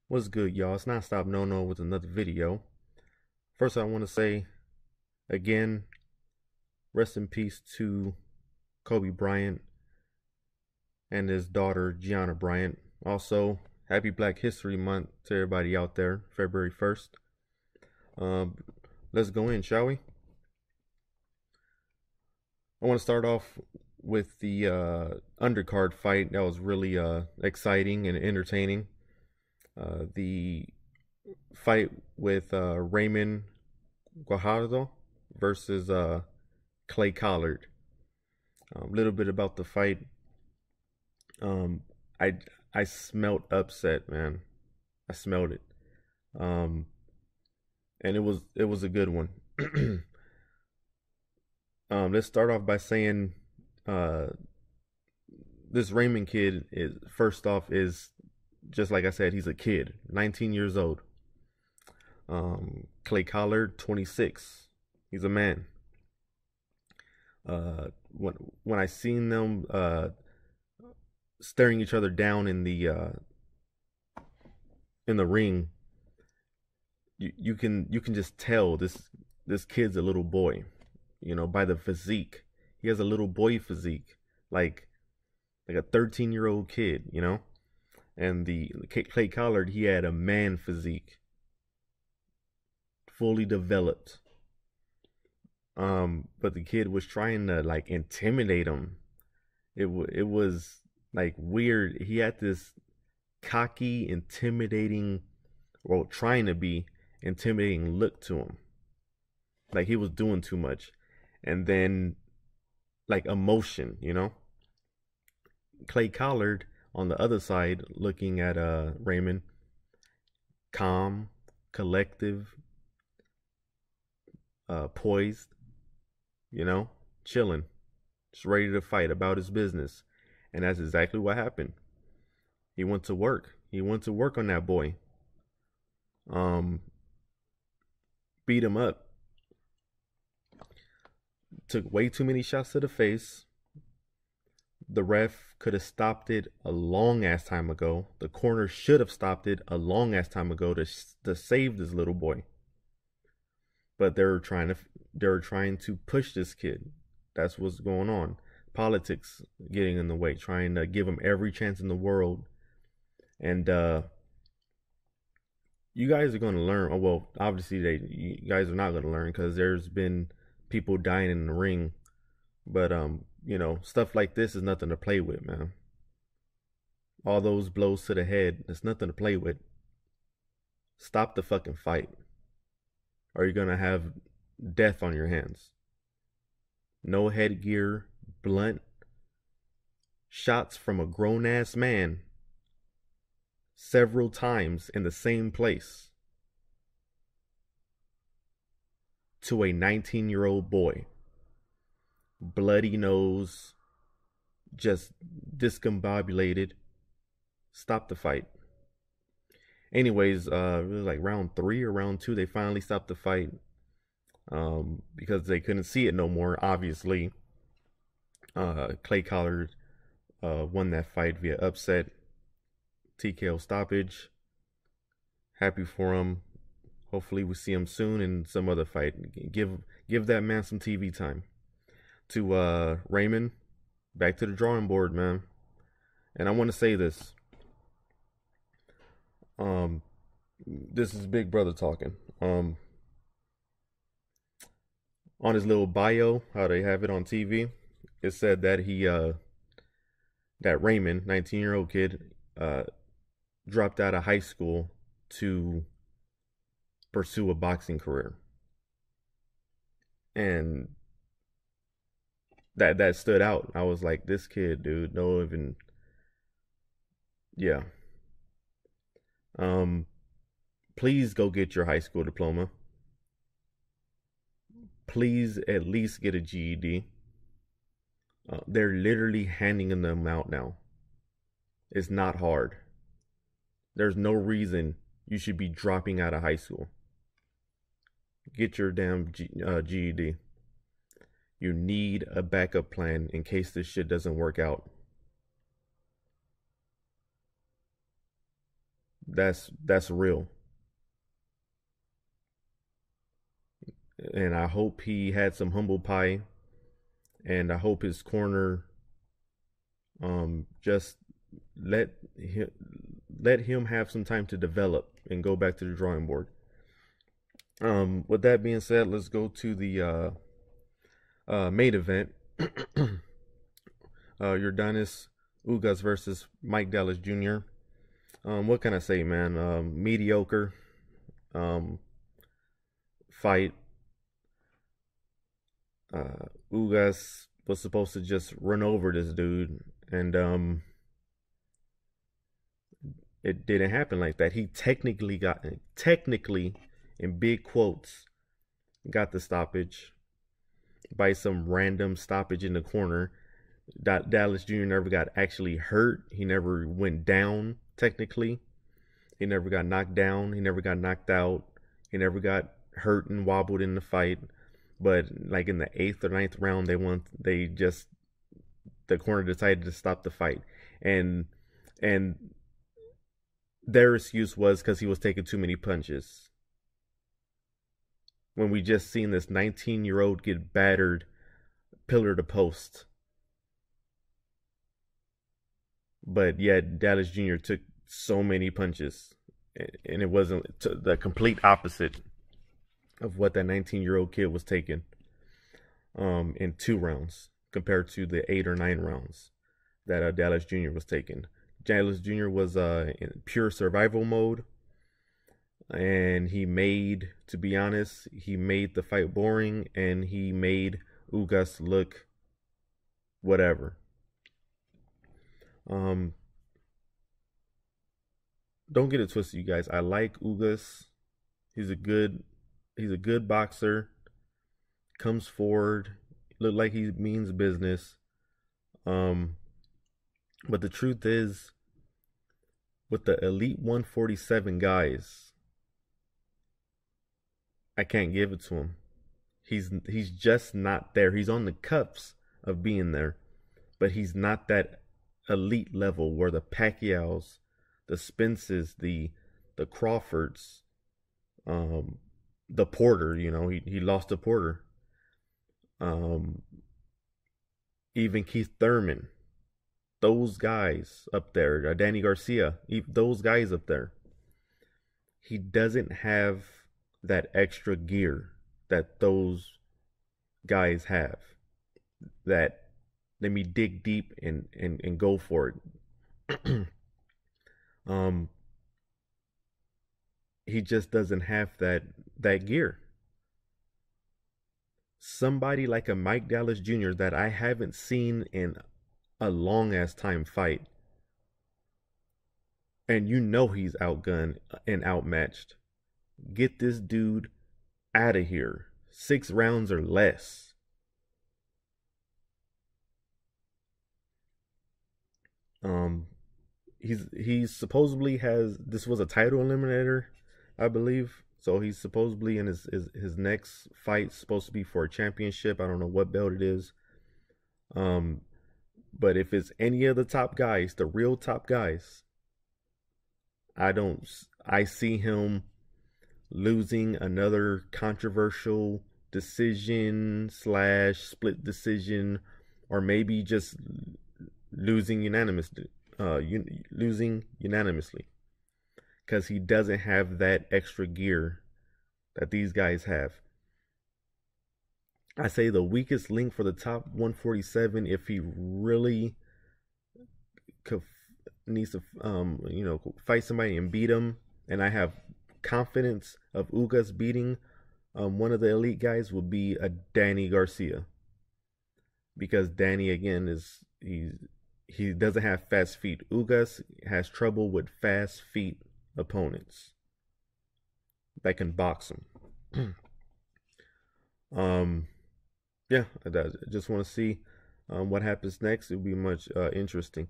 What's good, y'all? It's Nonstop No with another video. First, I want to say again, rest in peace to Kobe Bryant and his daughter Gianna Bryant. Also, happy Black History Month to everybody out there, February 1st. Um, let's go in, shall we? I want to start off with the undercard fight that was really exciting and entertaining. The fight with Raymond Guajardo versus Clay Collard. A little bit about the fight. Um, I I smelled upset, man. I smelled it. Um, and it was a good one. Let's start off by saying uh, this Raymond kid is first off is just like I said, he's a kid, 19 years old. Clay Collard, 26. He's a man. When I seen them staring each other down in the ring, you can just tell this kid's a little boy, by the physique. He has a little boy physique, like a 13-year-old kid. And the Clay Collard, he had a man physique, fully developed. But the kid was trying to like intimidate him. It was like weird. He had this cocky, intimidating, well, trying to be intimidating look to him. Like he was doing too much. And then like emotion. Clay Collard on the other side looking at Raymond, calm, collective, poised, chilling, just ready to fight about his business. And that's exactly what happened. He went to work. He went to work on that boy. Um, beat him up. Took way too many shots to the face. The ref could have stopped it a long ass time ago. The corner should have stopped it a long ass time ago to save this little boy. But they were trying to push this kid. That's what's going on. Politics getting in the way, trying to give him every chance in the world. And you guys are going to learn. Oh, well, obviously you guys are not going to learn because there's been people dying in the ring. But stuff like this is nothing to play with, man. All those blows to the head, it's nothing to play with. Stop the fucking fight, or you're gonna have death on your hands. No headgear, blunt shots from a grown ass man several times in the same place to a 19-year-old boy. Bloody nose, just discombobulated. Stop the fight. Anyways, it was like round 3 or round 2. They finally stopped the fight because they couldn't see it no more. Obviously, Clay Collard won that fight via upset, TKO stoppage. Happy for him. Hopefully, we see him soon in some other fight. Give that man some TV time. To Raymond, back to the drawing board, man. And I want to say this. This is Big Brother talking. On his little bio, how they have it on TV, it said that that Raymond, 19-year-old kid, dropped out of high school to pursue a boxing career. And that stood out. I was like, this kid, dude, no even, yeah. Please go get your high school diploma. Please at least get a GED. They're literally handing them out now. It's not hard. There's no reason you should be dropping out of high school. Get your damn GED. You need a backup plan in case this shit doesn't work out. that's real. And I hope he had some humble pie, and I hope his corner just let him let him have some time to develop and go back to the drawing board. With that being said, let's go to the main event. Jordanis Ugas versus Mike Dallas Jr. What can I say, man? Mediocre um, fight. Ugas was supposed to just run over this dude, and it didn't happen like that. He technically, in big quotes, got the stoppage by some random stoppage in the corner. Dallas Jr. never got actually hurt. He never went down, technically. He never got knocked down. He never got knocked out. He never got hurt and wobbled in the fight. But like in the 8th or 9th round, the corner decided to stop the fight. And their excuse was because he was taking too many punches. When we just seen this 19-year-old get battered pillar to post. But yet Dallas Jr. took so many punches, and it wasn't the complete opposite of what that 19-year-old kid was taking in 2 rounds compared to the 8 or 9 rounds that Dallas Jr. was taking. Dallas Jr. was in pure survival mode, and to be honest, he made the fight boring, and he made Ugas look whatever. Don't get it twisted, you guys. I like Ugas. He's a good boxer. Comes forward, look like he means business. But the truth is, with the elite 147 guys, I can't give it to him. He's just not there. He's on the cuffs of being there, but he's not that elite level where the Pacquiaos, the Spences, the Crawfords, the Porter, he lost to Porter. Even Keith Thurman, those guys up there, Danny Garcia, those guys up there. He doesn't have that extra gear that those guys have. That let me dig deep and go for it. He just doesn't have that gear. Somebody like a Mike Dallas Jr. that I haven't seen in a long ass time fight, and he's outgunned and outmatched. Get this dude out of here. 6 rounds or less. He's supposedly this was a title eliminator, I believe. So he's supposedly in his next fight supposed to be for a championship. I don't know what belt it is. But if it's any of the top guys, the real top guys, I see him losing another controversial decision / split decision, or maybe just losing unanimously, because he doesn't have that extra gear that these guys have. I say the weakest link for the top 147, if he really needs to fight somebody and beat him, and I have confidence of Ugas beating one of the elite guys, would be a Danny Garcia, because Danny again he doesn't have fast feet. Ugas has trouble with fast feet opponents that can box him. Yeah, I just want to see what happens next. It'll be much interesting.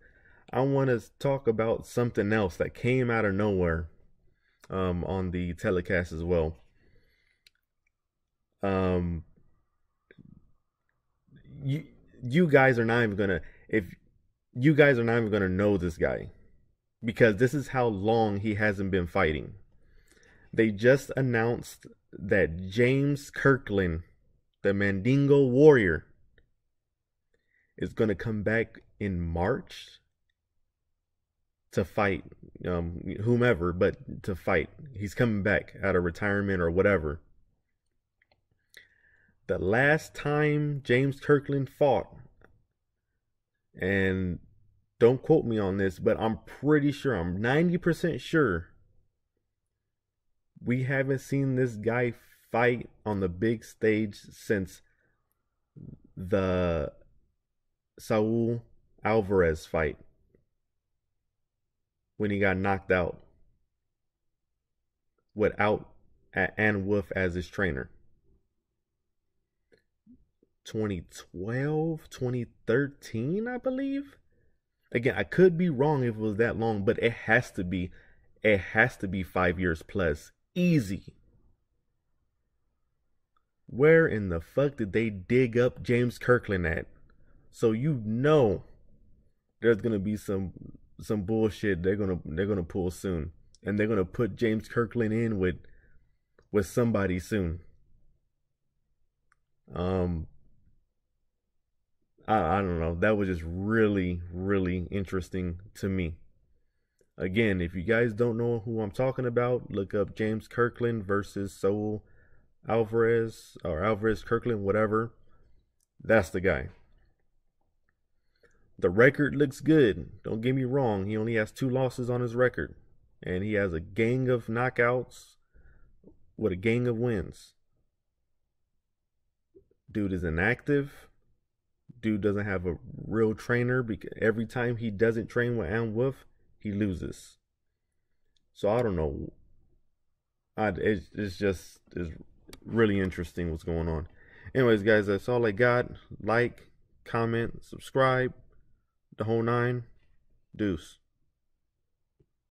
I want to talk about something else that came out of nowhere on the telecast as well. You guys are not even gonna know this guy. because this is how long he hasn't been fighting. They just announced that James Kirkland, the Mandingo Warrior, is going to come back in March to fight whomever, but to fight. He's coming back out of retirement or whatever. The last time James Kirkland fought, and don't quote me on this, but I'm pretty sure, I'm 90% sure, we haven't seen this guy fight on the big stage since the Saul Alvarez fight, when he got knocked out without Ann Wolf as his trainer. 2012, 2013, I believe. Again, I could be wrong if it was that long, but it has to be 5 years plus. Easy. Where in the fuck did they dig up James Kirkland at? So you know there's gonna be some bullshit they're gonna pull soon. And they're gonna put James Kirkland in with somebody soon. I don't know. That was just really, really interesting to me. Again, if you guys don't know who I'm talking about, look up James Kirkland versus Saul Alvarez, or Alvarez Kirkland, whatever. That's the guy. The record looks good. Don't get me wrong. He only has 2 losses on his record. And he has a gang of knockouts with a gang of wins. Dude is inactive. Dude doesn't have a real trainer, because every time he doesn't train with Ann Wolf, he loses. So I don't know. It's really interesting what's going on. Anyways, guys, that's all I got. Like, comment, subscribe, the whole 9. Deuce.